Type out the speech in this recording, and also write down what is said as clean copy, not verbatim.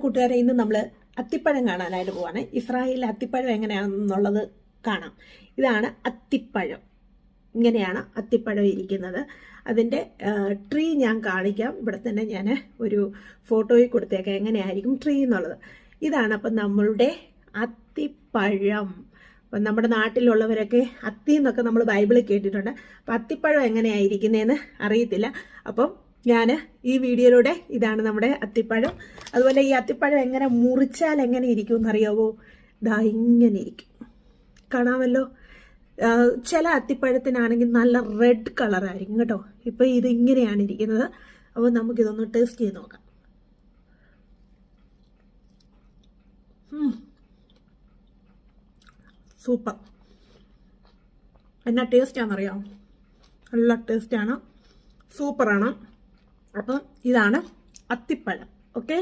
കൂട്ടുകാരെ, ഇന്ന് നമ്മൾ അത്തിപ്പഴം കാണാനായിട്ട് പോവാണ്. ഇസ്രായേലിലെ അത്തിപ്പഴം എങ്ങനെയാണെന്നുള്ളത് കാണാം. ഇതാണ് അത്തിപ്പഴം. ഇങ്ങനെയാണ് അത്തിപ്പഴം ഇരിക്കുന്നത്. അതിൻ്റെ ട്രീ ഞാൻ കാണിക്കാം. ഇവിടെ തന്നെ ഞാൻ ഒരു ഫോട്ടോയിൽ കൊടുത്തേക്കാം എങ്ങനെയായിരിക്കും ട്രീ എന്നുള്ളത്. ഇതാണ് അപ്പം നമ്മളുടെ അത്തിപ്പഴം. അപ്പം നമ്മുടെ നാട്ടിലുള്ളവരൊക്കെ അത്തി എന്നൊക്കെ നമ്മൾ ബൈബിളിൽ കേട്ടിട്ടുണ്ട്. അപ്പം അത്തിപ്പഴം എങ്ങനെയായിരിക്കുന്നതെന്ന് അറിയത്തില്ല. അപ്പം ഞാൻ ഈ വീഡിയോയിലൂടെ ഇതാണ് നമ്മുടെ അത്തിപ്പഴം. അതുപോലെ ഈ അത്തിപ്പഴം എങ്ങനെ മുറിച്ചാൽ എങ്ങനെ ഇരിക്കും എന്നറിയാവോ? ഇതാ ഇങ്ങനെ ഇരിക്കും, കാണാമല്ലോ. ചില അത്തിപ്പഴത്തിനാണെങ്കിൽ നല്ല റെഡ് കളറായിരിക്കും കേട്ടോ. ഇപ്പം ഇത് ഇങ്ങനെയാണ് ഇരിക്കുന്നത്. അപ്പോൾ നമുക്കിതൊന്ന് ടേസ്റ്റ് ചെയ്ത് നോക്കാം. സൂപ്പർ. എന്നാ ടേസ്റ്റാണെന്നറിയാമോ? നല്ല ടേസ്റ്റാണ്, സൂപ്പറാണ്. അപ്പം ഇതാണ് അത്തിപ്പഴം. ഓക്കെ.